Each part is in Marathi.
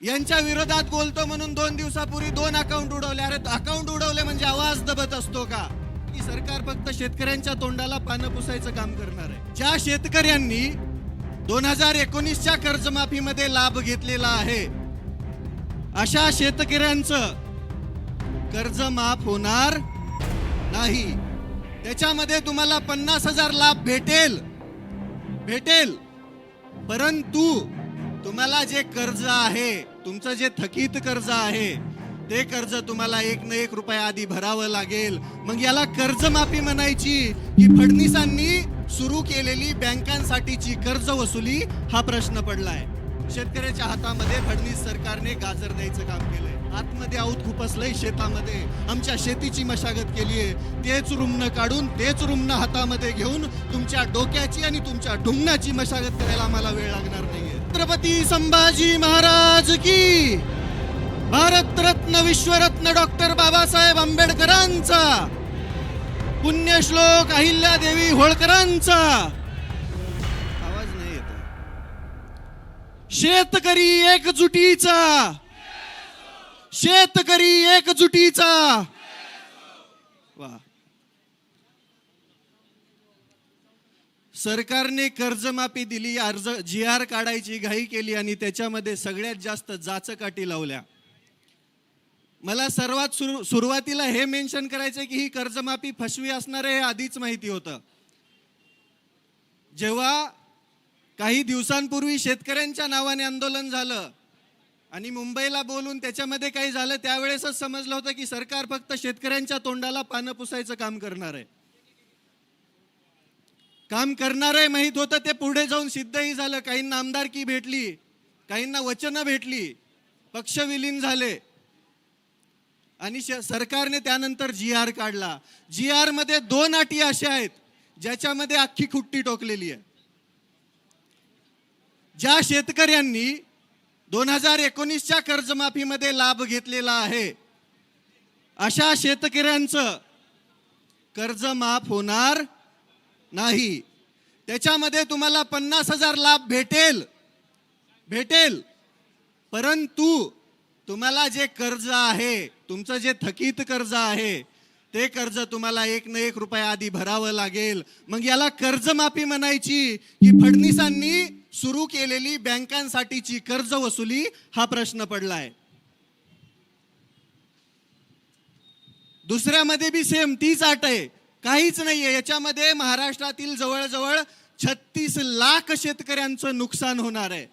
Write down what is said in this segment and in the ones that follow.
यांच्या विरोधात बोलतो म्हणून 2 दिवसापूर्वी 2 अकाउंट उडवले. अरे अकाउंट उडवले म्हणजे आवाज दबत असतो का? की सरकार फक्त शेतकऱ्यांच्या तोंडाला पानं पुसायचं काम करणार आहे. ज्या शेतकऱ्यांनी 2019च्या कर्जमाफीमध्ये लाभ घेतलेला आहे अशा शेतकऱ्यांचं कर्ज माफ होणार नाही. त्याच्यामध्ये तुम्हाला 50,000 लाभ भेटेल, परंतु तुम्हाला जे कर्ज आहे, तुमचं जे थकीत कर्ज आहे, ते कर्ज तुम्हाला 1 ना 1 रुपया आधी भरावं लागेल. मग याला कर्जमाफी म्हणायची की फडणवीसांनी सुरू केलेली बँकांसाठीची कर्ज वसुली, हा प्रश्न पडलाय. शेतकऱ्याच्या हातामध्ये फडणवीस सरकारने गाजर द्यायचं काम केलंय. आतमध्ये आऊत खुपसलंय शेतामध्ये. आमच्या शेतीची मशागत केलीये. तेच रुमणं काढून, तेच रुमणं हातामध्ये घेऊन तुमच्या डोक्याची आणि तुमच्या ढुंगणाची मशागत करायला आम्हाला वेळ लागणार नाहीये. छत्रपती संभाजी महाराज की, भारतरत्न विश्वरत्न डॉक्टर बाबासाहेब आंबेडकरांचा, पुण्यश्लोक अहिल्यादेवी होळकरांचा. आवाज नाही येत. शेतकरी एकजुटीचा, शेतकरी एकजुटीचा. वा. सरकारने कर्जमाफी दिली, अर्ज GR काढायची घाई केली आणि त्याच्यामध्ये सगळ्यात जास्त जाचकाठी लावल्या. मला सर्वात सुरुवातीला हे मेन्शन करायचं की ही कर्जमाफी फसवी असणार आहे हे आधीच माहिती होतं. जेव्हा काही दिवसांपूर्वी शेतकऱ्यांच्या नावाने आंदोलन झालं आणि मुंबईला बोलून त्याच्यामध्ये काही झालं, त्यावेळेसच समजलं होतं की सरकार फक्त शेतकऱ्यांच्या तोंडाला पानं पुसायचं काम करणार आहे. काम करणार आहे माहित होतं, ते पुढे जाऊन सिद्धही झालं. काहींना आमदारकी भेटली, काहींना वचनं भेटली, पक्ष विलीन झाले आणि सरकारने त्यानंतर GR काढला. GR मध्ये 2 अटी अशा आहेत ज्याच्यामध्ये अख्खी खुट्टी टोकलेली आहे. ज्या शेतकऱ्यांनी 2019च्या कर्जमाफीमध्ये लाभ घेतलेला आहे अशा शेतकऱ्यांचं कर्ज माफ होणार नाही. त्याच्यामध्ये तुम्हाला 50,000 लाभ भेटेल, परंतु तुम्हाला जे कर्ज आहे, तुमचं जे थकीत कर्ज आहे, ते कर्ज तुम्हाला 1 ना 1 रुपया आधी भरावं लागेल. मग याला कर्जमाफी म्हणायची की फडणवीसांनी सुरू केलेली बँकांसाठीची कर्ज वसुली, हा प्रश्न पडलाय. दुसऱ्यामध्ये बी सेम तीच अट आहे. काहीच नाहीये याच्यामध्ये. महाराष्ट्रातील जवळजवळ 36 लाख शेतकऱ्यांचं नुकसान होणार आहे.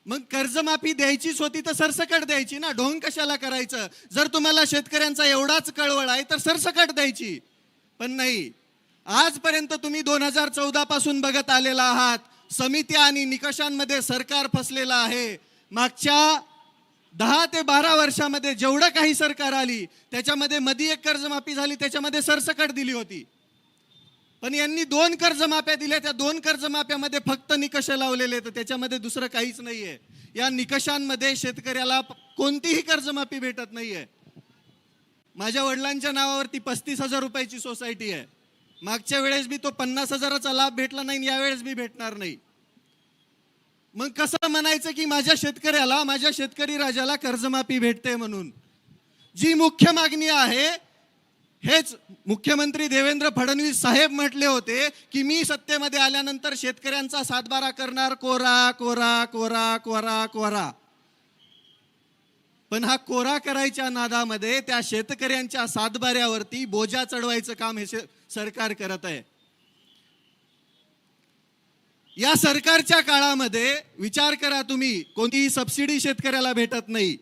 मग कर्जमाफी द्यायचीच होती तर सरसकट द्यायची ना, ढोंग कशाला करायचं? जर तुम्हाला शेतकऱ्यांचा एवढाच कळवळ आहे तर सरसकट द्यायची. पण नाही, आजपर्यंत तुम्ही 2014 पासून बघत आलेला आहात. समित्या आणि निकषांमध्ये सरकार फसलेलं आहे. मागच्या 10 ते 12 वर्षामध्ये जेवढं काही सरकार आली त्याच्यामध्ये मध्ये एक कर्जमाफी झाली, त्याच्यामध्ये सरसकट दिली होती. पण यांनी 2 कर्जमाफ्या दिल्या. त्या 2 कर्जमाफ्यामध्ये फक्त निकष लावलेले, तर त्याच्यामध्ये दुसरं काहीच नाहीये. या निकषांमध्ये शेतकऱ्याला कोणतीही कर्जमाफी भेटत नाहीये. माझ्या वडिलांच्या नावावरती 35,000 रुपयाची सोसायटी आहे. मागच्या वेळेस बी तो 50,000चा लाभ भेटला नाही, यावेळेस बी भेटणार नाही. मग कसं म्हणायचं की माझ्या शेतकऱ्याला, माझ्या शेतकरी राजाला कर्जमाफी भेटते म्हणून? जी मुख्य मागणी आहे, हेच मुख्यमंत्री देवेंद्र फडणवीस साहेब म्हटले होते की मी सत्तेमध्ये आल्यानंतर शेतकऱ्यांचा सातबारा करणार, कोरा कोरा कोरा कोरा कोरा. पण हा कोरा करायच्या नादामध्ये त्या शेतकऱ्यांच्या सातबाऱ्यावरती बोजा चढवायचं काम हे सरकार करत आहे. या सरकारच्या काळामध्ये विचार करा तुम्ही, कोणतीही सबसिडी शेतकऱ्याला भेटत नाही,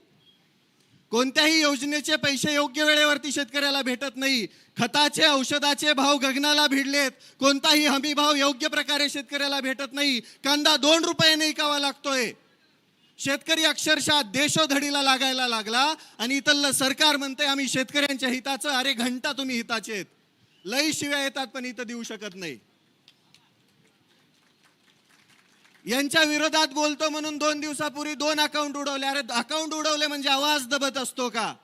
कोणत्याही योजनेचे पैसे योग्य वेळेवरती शेतकऱ्याला भेटत नाही, खताचे औषधाचे भाव गगनाला भिडलेत, कोणताही हमी भाव योग्य प्रकारे शेतकऱ्याला भेटत नाही. कांदा 2 रुपयाने विकावा लागतोय. शेतकरी अक्षरशः देशोधडीला लागायला लागला आणि इथलं सरकार म्हणते आम्ही शेतकऱ्यांच्या हिताचं. अरे घंटा तुम्ही हिताचे आहेत. लई शिव्या येतात पण इथं देऊ शकत नाही. यांच्या विरोधात बोलतो म्हणून 2 दिवसापूर्वी 2 अकाउंट उडवले. अरे अकाउंट उडवले म्हणजे आवाज दबत असतो का?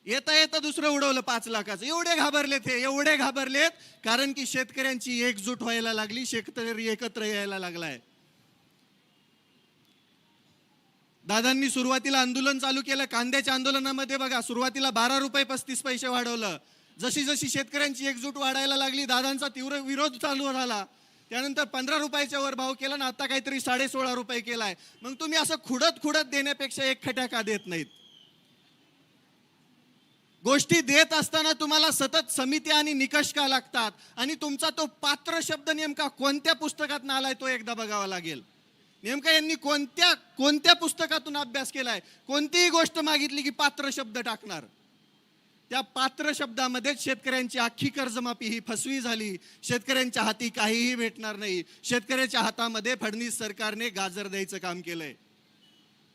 येता येता दुसरं उडवलं 5 लाखाचं. एवढे घाबरलेत हे, एवढे घाबरलेत कारण की शेतकऱ्यांची एकजूट व्हायला लागली, शेतकरी एकत्र यायला लागलाय. दादांनी सुरुवातीला आंदोलन चालू केलं, कांद्याच्या आंदोलनामध्ये बघा सुरुवातीला 12 रुपये 35 पैसे वाढवलं. जशी जशी शेतकऱ्यांची एकजूट वाढायला लागली, दादांचा तीव्र विरोध चालू झाला. त्यानंतर 15 रुपयाच्या वर भाव केला ना, आता काहीतरी 16.5 रुपये केलाय. मग तुम्ही असं खुडत खुडत देण्यापेक्षा एक खट्या का देत नाहीत? गोष्टी देत असताना तुम्हाला सतत समिती आणि निकष का लागतात? आणि तुमचा तो पात्र शब्द नेमका कोणत्या पुस्तकातून आलाय तो एकदा बघावा लागेल. नेमका यांनी कोणत्या पुस्तकातून अभ्यास केलाय? कोणतीही गोष्ट मागितली की पात्र शब्द टाकणार. त्या पात्र शब्दामध्ये शेतकऱ्यांची अख्खी कर्जमाफी ही फसवी झाली. शेतकऱ्यांच्या हाती काहीही भेटणार नाही. शेतकऱ्याच्या हातामध्ये फडणवीस सरकारने गाजर द्यायचं काम केलंय.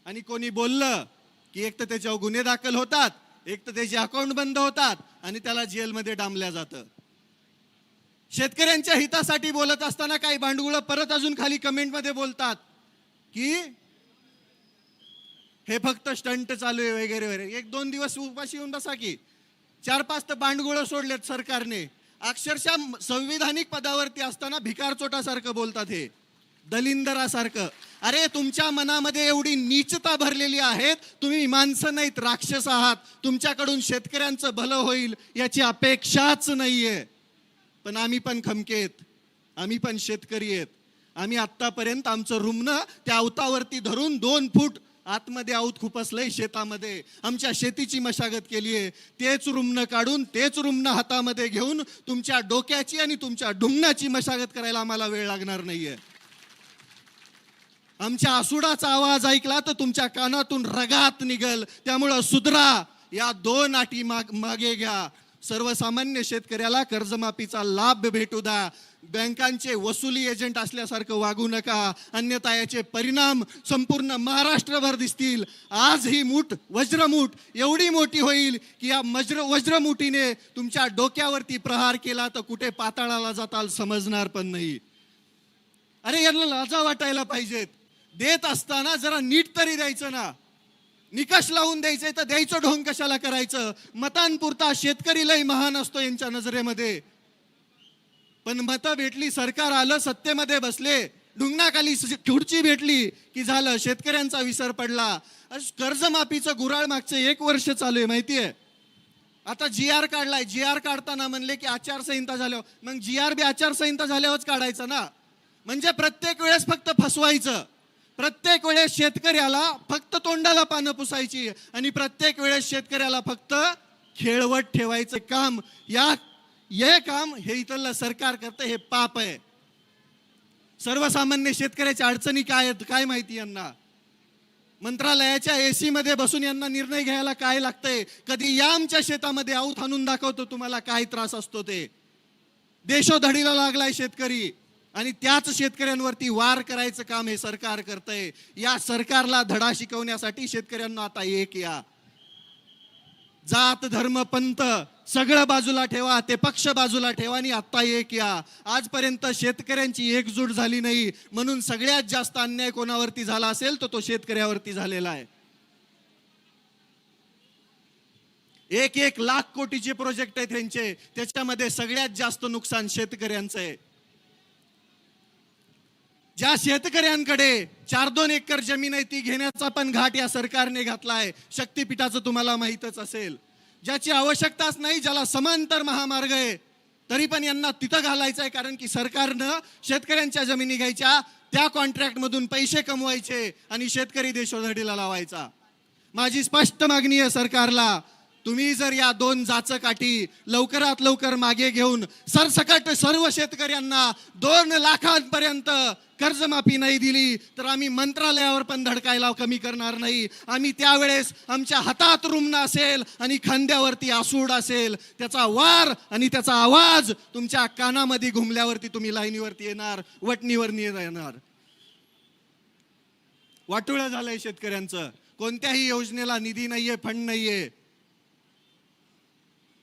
आणि कोणी बोललं की एक तर त्याच्यावर गुन्हे दाखल होतात, एक तर त्याचे अकाउंट बंद होतात आणि त्याला जेलमध्ये डांबल्या जातं. शेतकऱ्यांच्या हितासाठी बोलत असताना काही भांडवळ परत अजून खाली कमेंटमध्ये बोलतात की हे फक्त स्टंट चालू आहे वगैरे वगैरे. 1-2 दिवस उपाशी येऊन बसा की. 4-5 तर भांडवळ सोडलेत सरकारने. अक्षरशः संविधानिक पदावरती असताना भिकार चोटासारखं बोलतात, हे दलिंदरासारखं. अरे तुमच्या मनामध्ये एवढी नीचता भरलेली आहे, तुम्ही माणसं नाहीत, राक्षस आहात. तुमच्याकडून शेतकऱ्यांचं भलं होईल याची अपेक्षाच नाहीये. पण आम्ही पण खमकेत, आम्ही पण शेतकरी आहेत. आम्ही आत्तापर्यंत आमचं रुमणं त्या अवतावरती धरून 2 फूट आतमध्ये आऊत खुपसलंय शेतामध्ये. आमच्या शेतीची मशागत केली आहे. तेच रुमणं काढून, तेच रुमणं हातामध्ये घेऊन तुमच्या डोक्याची आणि तुमच्या ढुंगणाची मशागत करायला आम्हाला वेळ लागणार नाहीये. आमच्या आसुडाचा आवाज ऐकला तर तुमच्या कानातून रगात निघल. त्यामुळं सुधरा. या 2 अटी मागे घ्या. सर्वसामान्य शेतकऱ्याला कर्जमाफीचा लाभ भेटू द्या. बँकांचे वसुली एजंट असल्यासारखं वागू नका, अन्यथा याचे परिणाम संपूर्ण महाराष्ट्रभर दिसतील. आज ही वज्रमूठ एवढी मोठी होईल की या वज्रमुठीने तुमच्या डोक्यावरती प्रहार केला तर कुठे पाताळाला जाताल समजणार पण नाही. अरे यांना लाजा वाटायला पाहिजेत. देत असताना जरा नीट तरी द्यायचं ना. निकष लावून द्यायचंय तर द्यायचं ढोंग कशाला करायचं? मतांपुरता शेतकरी लय महान असतो यांच्या नजरेमध्ये. पण मतं भेटली, सरकार आलं, सत्तेमध्ये बसले, ढुंगणाखाली खुर्ची भेटली की झालं, शेतकऱ्यांचा विसर पडला. कर्जमाफीचं गुऱ्हाळ मागचं 1 वर्ष चालू आहे माहितीये. आता GR काढलाय. GR काढताना म्हणले की आचारसंहिता झाल्यावर. मग GR बी आचारसंहिता झाल्यावरच काढायचं ना. म्हणजे प्रत्येक वेळेस फक्त फसवायचं. प्रत्येक वेळेस शेतकऱ्याला फक्त तोंडाला पानं पुसायची आणि प्रत्येक वेळेस शेतकऱ्याला फक्त खेळवत ठेवायचं काम. हे काम हे इथलं सरकार करतं, हे पाप आहे. सर्वसामान्य शेतकऱ्याच्या अडचणी काय आहेत काय माहिती यांना? मंत्रालयाच्या AC मध्ये बसून यांना निर्णय घ्यायला काय लागतंय? कधी या आमच्या शेतामध्ये आऊत आणून दाखवतो तुम्हाला काय त्रास असतो ते. देशोधडीला लागलाय शेतकरी आणि त्याच शेतकऱ्यांवरती वार करायचं काम हे सरकार करतंय. या सरकारला धडा शिकवण्यासाठी शेतकऱ्यांना आता एक या. जात धर्म पंथ सगळं बाजूला ठेवा, ते पक्ष बाजूला ठेवा आणि आता एक या. आजपर्यंत शेतकऱ्यांची एकजूट झाली नाही, म्हणून सगळ्यात जास्त अन्याय कोणावरती झाला असेल तर तो शेतकऱ्यावरती झालेला आहे. 1 लाख कोटीचे प्रोजेक्ट आहेत त्यांचे, त्याच्यामध्ये सगळ्यात जास्त नुकसान शेतकऱ्यांचं आहे. ज्या शेतकऱ्यांकडे 4-2 एकर जमीन आहे ती घेण्याचा पण घाट या सरकारने घातलाय. शक्तीपीठाचं तुम्हाला माहीतच असेल. ज्याची आवश्यकताच नाही, ज्याला समांतर महामार्ग आहे, तरी पण यांना तिथं घालायचं आहे. कारण की सरकारनं शेतकऱ्यांच्या जमिनी घ्यायच्या, त्या कॉन्ट्रॅक्टमधून पैसे कमवायचे आणि शेतकरी देशोधडीला लावायचा. माझी स्पष्ट मागणी आहे सरकारला, तुम्ही जर या 2 जाचकाठी लवकरात लवकर मागे घेऊन सरसकट सर्व शेतकऱ्यांना 2 लाखांपर्यंत कर्जमाफी नाही दिली तर आम्ही मंत्रालयावर पण धडकायला कमी करणार नाही. आम्ही त्यावेळेस आमच्या हातात रुमणं असेल आणि खांद्यावरती आसूड असेल. त्याचा वार आणि त्याचा आवाज तुमच्या कानामध्ये घुमल्यावरती तुम्ही लाईनीवरती येणार, वटणीवर येणार. वाटोळं झालंय शेतकऱ्यांचं. कोणत्याही योजनेला निधी नाहीये, फंड नाहीये.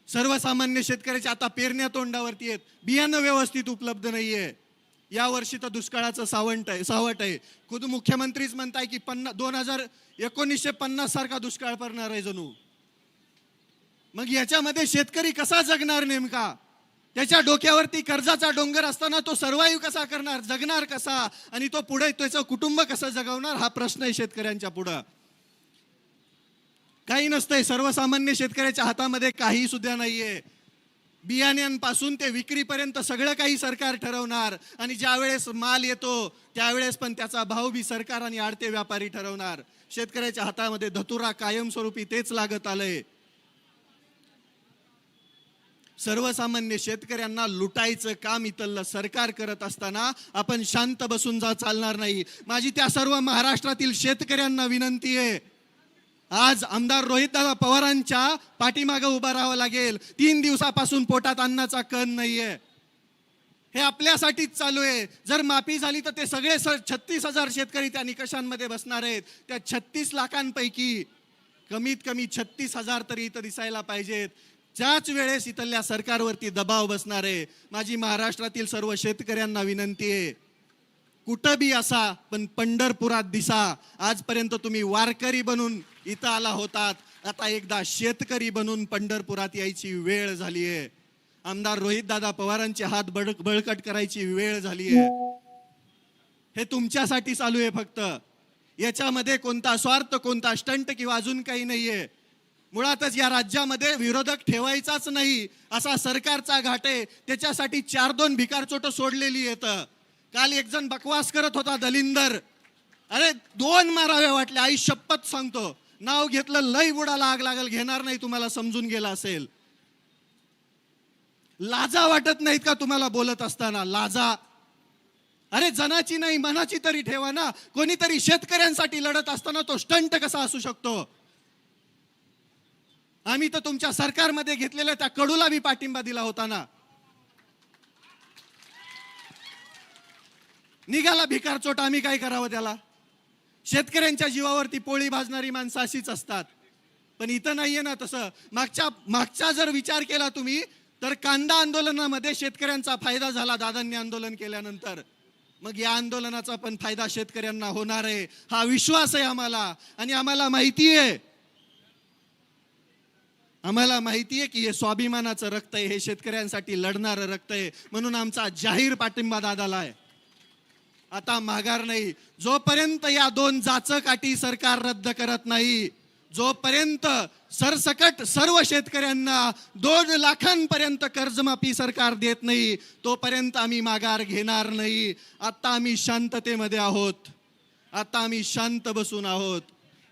सर्वसामान्य शेतकऱ्याच्या आता पेरण्या तोंडावरती आहेत, बियाणं व्यवस्थित उपलब्ध नाहीये. या वर्षी तर दुष्काळाचं सावट आहे. खुद मुख्यमंत्रीच म्हणताय की 1950 सारखा दुष्काळ पडणार आहे जणू. मग याच्यामध्ये शेतकरी कसा जगणार नेमका? त्याच्या डोक्यावरती कर्जाचा डोंगर असताना तो सर्वाइव्ह कसा करणार, जगणार कसा आणि तो पुढे त्याचं कुटुंब कसं जगवणार, हा प्रश्न आहे शेतकऱ्यांच्या पुढं. काही नसतंय. सर्वसामान्य शेतकऱ्याच्या हातामध्ये काही सुद्धा नाहीये. बियाण्यांपासून ते विक्रीपर्यंत सगळं काही सरकार ठरवणार आणि ज्यावेळेस माल येतो त्यावेळेस पण त्याचा भाव बी सरकार आणि आडते व्यापारी ठरवणार. शेतकऱ्याच्या हातामध्ये धतुरा कायमस्वरूपी तेच लागत आलंय. सर्वसामान्य शेतकऱ्यांना लुटायचं काम इथलं सरकार करत असताना आपण शांत बसून चालणार नाही. माझी त्या सर्व महाराष्ट्रातील शेतकऱ्यांना विनंती आहे, आज आमदार रोहितदादा पवारांच्या पाठीमागे उभं राहावं लागेल. 3 दिवसापासून पोटात अन्नाचा कण नाहीये. हे आपल्यासाठीच चालू आहे. जर माफी झाली तर ते सगळे 36,000 शेतकरी त्या निकषांमध्ये बसणार आहेत. त्या 36 लाखांपैकी कमीत कमी 36,000 तरी इथं दिसायला पाहिजेत. त्याच वेळेस इथल्या सरकारवरती दबाव बसणार आहे. माझी महाराष्ट्रातील सर्व शेतकऱ्यांना विनंती आहे, कुठं बी असा पण पंढरपुरात दिसा. आजपर्यंत तुम्ही वारकरी बनून इथं आला होतात, आता एकदा शेतकरी बनून पंढरपुरात यायची वेळ झाली आहे. आमदार रोहितदादा पवारांचे हात बळकट करायची वेळ झाली आहे. हे तुमच्यासाठी चालू आहे फक्त. याच्यामध्ये कोणता स्वार्थ, कोणता स्टंट किंवा अजून काही नाहीये. मुळातच या राज्यामध्ये विरोधक ठेवायचाच नाही असा सरकारचा घाट आहे. त्याच्यासाठी 4-2 भिकारचोट सोडलेली येतं. काल एक जण बकवास करत होता, दलिंदर. अरे 2 मारावे वाटले, आई शपथ सांगतो. नाव घेतलं लई बुडाला आग लागल, घेणार नाही. तुम्हाला समजून गेला असेल. लाजा वाटत नाहीत का तुम्हाला बोलत असताना? लाजा. अरे जनाची नाही मनाची तरी ठेवा ना. कोणीतरी शेतकऱ्यांसाठी लढत असताना तो स्टंट कसा असू शकतो? आम्ही तर तुमच्या सरकारमध्ये घेतलेल्या त्या कडूला बी पाठिंबा दिला होता ना. निघाला भिकारचोट, आम्ही काय करावं त्याला? शेतकऱ्यांच्या जीवावरती पोळी भाजणारी माणसं अशीच असतात. पण इथं नाहीये ना तसं. मागचा जर विचार केला तुम्ही तर कांदा आंदोलनामध्ये शेतकऱ्यांचा फायदा झाला दादांनी आंदोलन केल्यानंतर. मग या आंदोलनाचा पण फायदा शेतकऱ्यांना होणार आहे हा विश्वास आहे आम्हाला. आणि आम्हाला माहिती आहे की हे स्वाभिमानाचं रक्त आहे, हे शेतकऱ्यांसाठी लढणारं रक्त आहे. म्हणून आमचा जाहीर पाठिंबा दादाला आहे. आता माघार नाही. जोपर्यंत या 2 जाचकाठी सरकार रद्द करत नाही, जोपर्यंत सरसकट सर्व शेतकऱ्यांना 2 लाखांपर्यंत कर्जमाफी सरकार देत नाही, तोपर्यंत आम्ही माघार घेणार नाही. आता आम्ही शांततेमध्ये आहोत. आता आम्ही शांत बसून आहोत.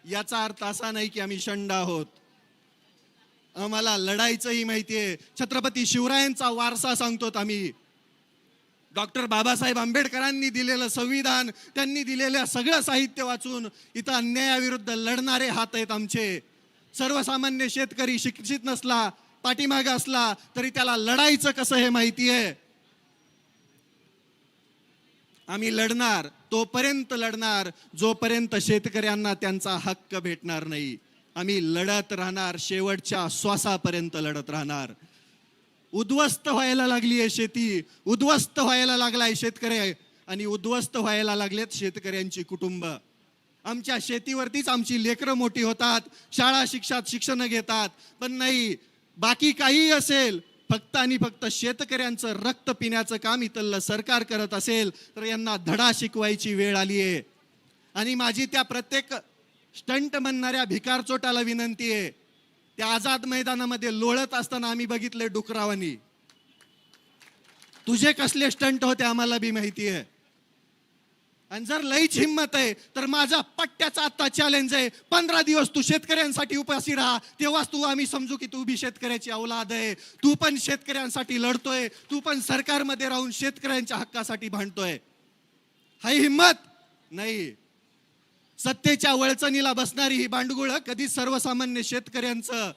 याचा अर्थ असा नाही की आम्ही शंड आहोत. आम्हाला लढायचंही माहितीये. छत्रपती शिवरायांचा वारसा सांगतो आम्ही. डॉक्टर बाबासाहेब आंबेडकरांनी दिलेलं संविधान, त्यांनी दिलेलं सगळं साहित्य वाचून इथं अन्यायाविरुद्ध लढणारे हात आहेत आमचे. सर्वसामान्य शेतकरी शिक्षित नसला, पाठीमागे असला तरी त्याला लढायचं कसं हे माहिती आहे. आम्ही लढणार, तोपर्यंत लढणार जोपर्यंत शेतकऱ्यांना त्यांचा हक्क भेटणार नाही. आम्ही लढत राहणार, शेवटच्या श्वासापर्यंत लढत राहणार. उद्ध्वस्त व्हायला लागली आहे शेती, उद्ध्वस्त व्हायला लागलाय शेतकरी आणि उद्ध्वस्त व्हायला लागलेत शेतकऱ्यांची कुटुंब. आमच्या शेतीवरतीच आमची लेकरं मोठी होतात, शाळा शिक्षण घेतात. पण नाही, बाकी काही असेल, फक्त आणि फक्त शेतकऱ्यांचं रक्त पिण्याचं काम इथलं सरकार करत असेल तर यांना धडा शिकवायची वेळ आली आहे. आणि माझी त्या प्रत्येक स्टंट म्हणणाऱ्या भिकारचोटाला विनंती आहे. त्या आझाद मैदानामध्ये लोळत असताना आम्ही बघितले डुकरावानी. तुझे कसले स्टंट होते आम्हाला बी माहिती आहे. आणि जर लईच हिंमत आहे तर माझा पट्ट्याचा आता चॅलेंज आहे, 15 दिवस तू शेतकऱ्यांसाठी उपाशी राहा, तेव्हाच आम्ही समजू की तू बी शेतकऱ्याची औलाद आहे. तू पण शेतकऱ्यांसाठी लढतोय, तू पण सरकारमध्ये राहून शेतकऱ्यांच्या हक्कासाठी भांडतोय. हाही हिंमत नाही. सत्तेच्या वळचणीला बसणारी ही बांडगुळं कधीच सर्वसामान्य शेतकऱ्यांचं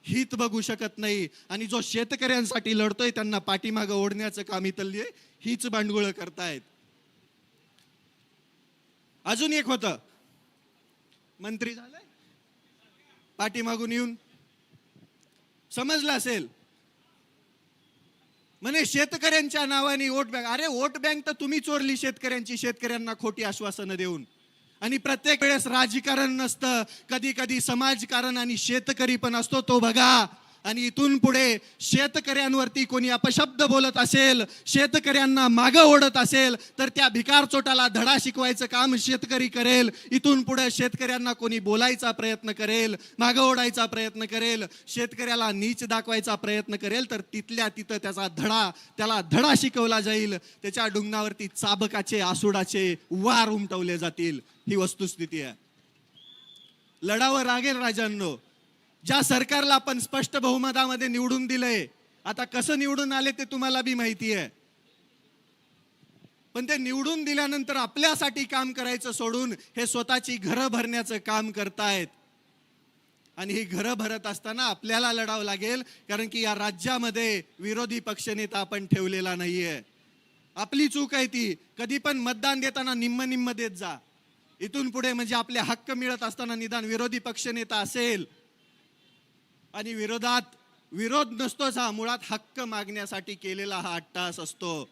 हित बघू शकत नाही. आणि जो शेतकऱ्यांसाठी लढतोय त्यांना पाठीमागं ओढण्याचं काम इथली हीच बांडगुळं करतायत. अजून एक होतं, मंत्री झालंय पाठीमागून येऊन समजलं असेल, म्हणे शेतकऱ्यांच्या नावाने वोट बँक. अरे वोट बँक तर तुम्ही चोरली शेतकऱ्यांची, शेतकऱ्यांना खोटी आश्वासनं देऊन. आणि प्रत्येक वेळेस राजकारण नसतं, कधी कधी समाजकारण आणि शेतकरी पण असतो. तो बघा, आणि इथून पुढे शेतकऱ्यांवरती कोणी अपशब्द बोलत असेल, शेतकऱ्यांना मागं ओढत असेल, तर त्या भिकार चोटाला धडा शिकवायचं काम शेतकरी करेल. इथून पुढे शेतकऱ्यांना कोणी बोलायचा प्रयत्न करेल, मागं ओढायचा प्रयत्न करेल, शेतकऱ्याला नीच दाखवायचा प्रयत्न करेल, तर तिथल्या तिथं त्याला धडा शिकवला जाईल. त्याच्या डुंगणावरती चाबकाचे आसुडाचे वार उमटवले जातील. ही वस्तुस्थिती आहे. लढावं लागेल राजांनो. ज्या सरकारला आपण स्पष्ट बहुमतामध्ये निवडून दिलंय, आता कसं निवडून आले ते तुम्हाला बी माहिती आहे, पण ते निवडून दिल्यानंतर आपल्यासाठी काम करायचं सोडून हे स्वतःची घरं भरण्याचं काम करतायत. आणि ही घरं भरत असताना आपल्याला लढावं लागेल, कारण की या राज्यामध्ये विरोधी पक्षनेता आपण ठेवलेला नाहीये. आपली चूक आहे ती. कधी पण मतदान देताना निम्म निम्म देत जा. इथून पुढे म्हणजे आपले हक्क मिळत असताना निदान विरोधी पक्षनेता असेल. आणि विरोध नसतोच हा, मुळात हक्क मागण्यासाठी केलेला हा अट्टास असतो.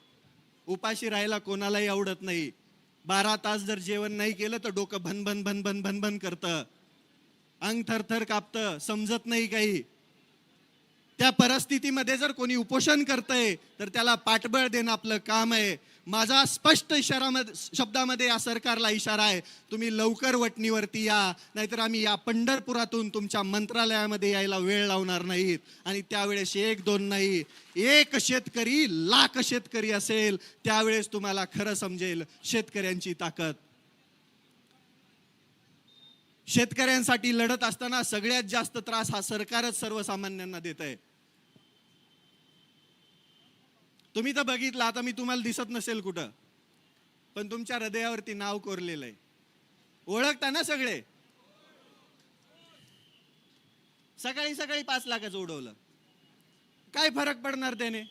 उपाशी राहायला कोणालाही आवडत नाही. 12 तास जर जेवण नाही केलं तर डोकं भनभन भनभन भनभन करतं, अंग थरथर कापतं, समजत नाही काही. त्या परिस्थितीमध्ये जर कोणी उपोषण करतंय तर त्याला पाठबळ देणं आपलं काम आहे. माझा स्पष्ट शब्दामध्ये या सरकारला इशारा आहे, तुम्ही लवकर वटणीवरती या, नाहीतर आम्ही या पंढरपुरातून तुमच्या मंत्रालयामध्ये यायला वेळ लावणार नाहीत. आणि त्यावेळेस 1-2 नाही, 1 शेतकरी लाख शेतकरी असेल, त्यावेळेस तुम्हाला खरं समजेल शेतकऱ्यांची ताकद. शेतकऱ्यांसाठी लढत असताना सगळ्यात जास्त त्रास हा सरकारच सर्वसामान्यांना देत आहे. तुम्ही तर बघितलं, आता मी तुम्हाला दिसत नसेल कुठं, पण तुमच्या हृदयावरती नाव कोरलेलं आहे. ओळखता ना सगळे? सकाळी सकाळी 5 लाखाचं उडवलं, काय फरक पडणार त्याने?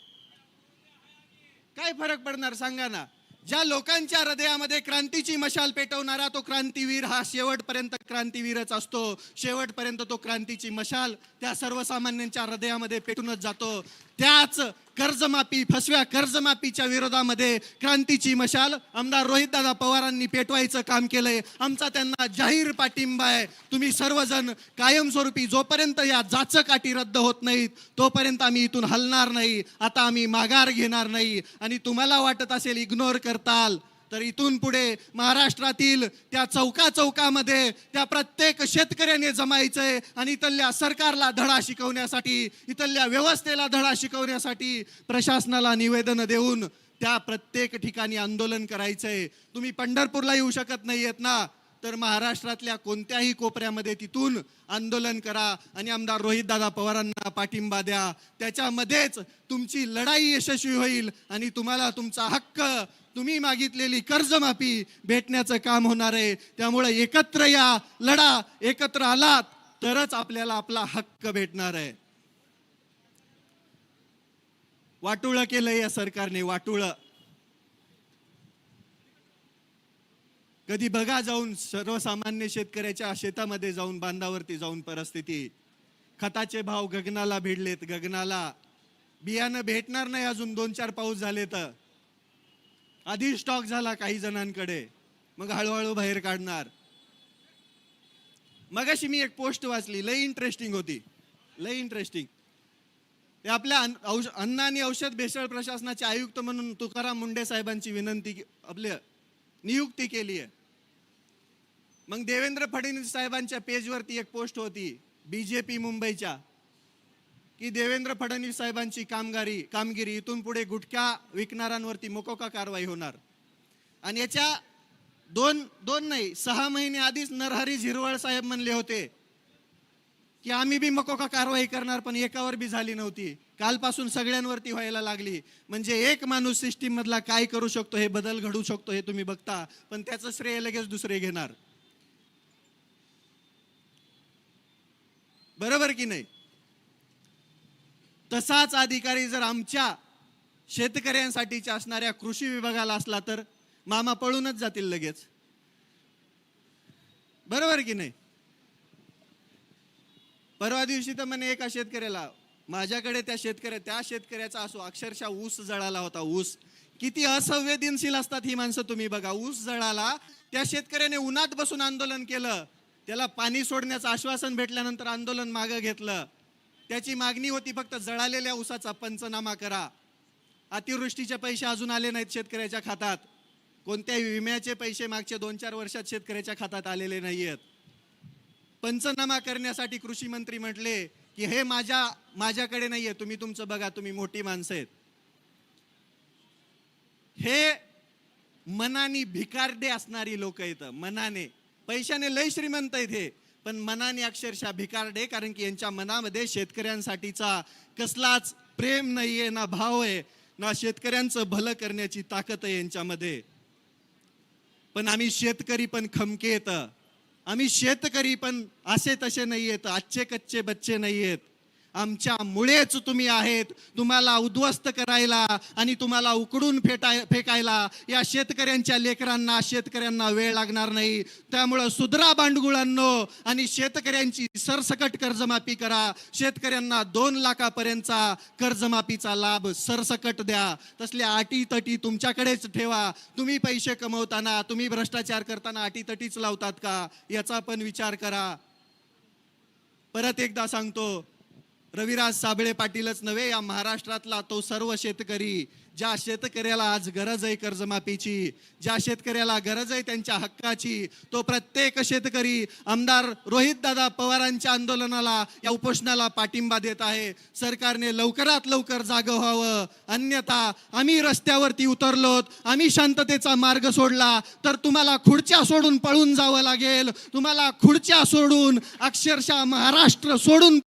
काय फरक पडणार सांगा ना? ज्या लोकांच्या हृदयामध्ये क्रांतीची मशाल पेटवणारा तो क्रांतीवीर हा शेवटपर्यंत क्रांतीवीरच असतो. शेवटपर्यंत तो क्रांतीची मशाल त्या सर्वसामान्यांच्या हृदयामध्ये पेटूनच जातो. त्याच कर्जमाफी, फसव्या कर्जमाफीच्या विरोधामध्ये क्रांतीची मशाल आमदार रोहितदादा पवारांनी पेटवायचं काम केलंय. आमचा त्यांना जाहीर पाठिंबा आहे. तुम्ही सर्वजण कायमस्वरूपी, जोपर्यंत या जाचक अटी रद्द होत नाहीत तोपर्यंत आम्ही इथून हलणार नाही. आता आम्ही माघार घेणार नाही. आणि तुम्हाला वाटत असेल इग्नोर करताल, तर इथून पुढे महाराष्ट्रातील त्या चौकामध्ये त्या प्रत्येक शेतकऱ्याने जमायचंय आणि इथल्या सरकारला धडा शिकवण्यासाठी, इथल्या व्यवस्थेला धडा शिकवण्यासाठी प्रशासनाला निवेदन देऊन त्या प्रत्येक ठिकाणी आंदोलन करायचंय. तुम्ही पंढरपूरला येऊ शकत नाहीयेत ना, तर महाराष्ट्रातल्या कोणत्याही कोपऱ्यामध्ये तिथून आंदोलन करा आणि आमदार रोहितदादा पवारांना पाठिंबा द्या. त्याच्यामध्येच तुमची लढाई यशस्वी होईल आणि तुम्हाला तुमचा हक्क, तुम्ही मागितलेली कर्जमाफी भेटण्याचं काम होणार आहे. त्यामुळे एकत्र या, लढा. एकत्र आलात तरच आपल्याला आपला हक्क भेटणार आहे. वाटोळं केलंय या सरकारने, वाटोळं. कधी बघा जाऊन सर्वसामान्य शेतकऱ्याच्या शेतामध्ये जाऊन, बांधावरती जाऊन परिस्थिती. खताचे भाव गगनाला भिडलेत, गगनाला. बियाणं भेटणार नाही अजून 2-4 पाऊस झाले तर. आधी स्टॉक झाला काही जणांकडे, मग हळूहळू बाहेर काढणार. मगाशी मी एक पोस्ट वाचली, लय इंटरेस्टिंग होती, लय इंटरेस्टिंग. ते आपल्या अन्न आणि औषध भेसळ प्रशासनाचे आयुक्त म्हणून तुकाराम मुंडे साहेबांची आपल्या नियुक्ती केली आहे. मग देवेंद्र फडणवीस साहेबांच्या पेजवरती एक पोस्ट होती बीजेपी मुंबईच्या, की देवेंद्र फडणवीस साहेबांची कामगिरी, इथून पुढे गुटखा विकणाऱ्यांवरती मोकोका कारवाई होणार. आणि याच्या 6 महिने आधीच नरहरी झिरवळ साहेब म्हणले होते की आम्ही बी मकोका कारवाई करणार, पण एकावर बी झाली नव्हती. कालपासून सगळ्यांवरती व्हायला लागली. म्हणजे एक माणूस सिस्टीम मधला काय करू शकतो, हे बदल घडू शकतो, हे तुम्ही बघता, पण त्याचं श्रेय लगेच दुसरे घेणार. बरोबर की नाही? तसाच अधिकारी जर आमच्या शेतकऱ्यांसाठीच्या असणाऱ्या कृषी विभागाला असला तर मामा पळूनच जातील लगेच. बरोबर की नाही? परवा दिवशी तर म्हणे एका शेतकऱ्याला, माझ्याकडे त्या शेतकऱ्याचा असो, अक्षरशः ऊस जळाला होता. ऊस किती असंवेदनशील असतात ही माणसं, तुम्ही बघा. ऊस जळाला, त्या शेतकऱ्याने उन्हात बसून आंदोलन केलं. त्याला पाणी सोडण्याचं आश्वासन भेटल्यानंतर आंदोलन मागे घेतलं. त्याची मागणी होती फक्त जळालेल्या ऊसाचा पंचनामा करा. अतिवृष्टीचे पैसे अजून आले नाहीत शेतकऱ्याच्या खात्यात. कोणत्याही विम्याचे पैसे मागच्या 2-4 वर्षात शेतकऱ्याच्या खात्यात आलेले नाहीयेत. पंचनामा करण्यासाठी कृषी मंत्री म्हटले की हे माझ्याकडे नाहीये, तुम्ही तुमचं बघा, तुम्ही मोठी माणसं आहेत. हे मनाने भिकारडे असणारी लोक आहेत. मनाने, पैशाने लय श्रीमंत आहेत हे, पण मनाने अक्षरशः भिकारडे. कारण की यांच्या मनामध्ये शेतकऱ्यांसाठीचा कसलाच प्रेम नाहीये, ना भाव आहे, ना शेतकऱ्यांचं भलं करण्याची ताकद आहे यांच्यामध्ये. पण आम्ही शेतकरी पण खमके येत, आम्ही शेतकरी पण असे तसे नाही आहेत, आजचे कच्चे बच्चे नाही आहेत. आमच्यामुळेच तुम्ही आहेत. तुम्हाला उद्ध्वस्त करायला आणि तुम्हाला उकडून फेकायला या शेतकऱ्यांच्या लेकरांना, शेतकऱ्यांना वेळ लागणार नाही. त्यामुळं सुधरा बांडगुळांनो आणि शेतकऱ्यांची सरसकट कर्जमाफी करा. शेतकऱ्यांना 2 लाखापर्यंतचा कर्जमाफीचा लाभ सरसकट द्या. तसल्या अटीतटी तुमच्याकडेच ठेवा. तुम्ही पैसे कमवताना, तुम्ही भ्रष्टाचार करताना अटीतटीच लावतात का, याचा पण विचार करा. परत एकदा सांगतो, रविराज साबळे पाटीलच नव्हे, या महाराष्ट्रातला तो सर्व शेतकरी, ज्या शेतकऱ्याला आज गरज आहे कर्जमाफीची, ज्या शेतकऱ्याला गरज आहे त्यांच्या हक्काची, तो प्रत्येक शेतकरी आमदार रोहितदादा पवारांच्या आंदोलनाला, या उपोषणाला पाठिंबा देत आहे. सरकारने लवकरात लवकर जागं व्हावं, अन्यथा आम्ही रस्त्यावरती उतरलोत, आम्ही शांततेचा मार्ग सोडला तर तुम्हाला खुर्च्या सोडून पळून जावं लागेल. तुम्हाला खुर्च्या सोडून, अक्षरशः महाराष्ट्र सोडून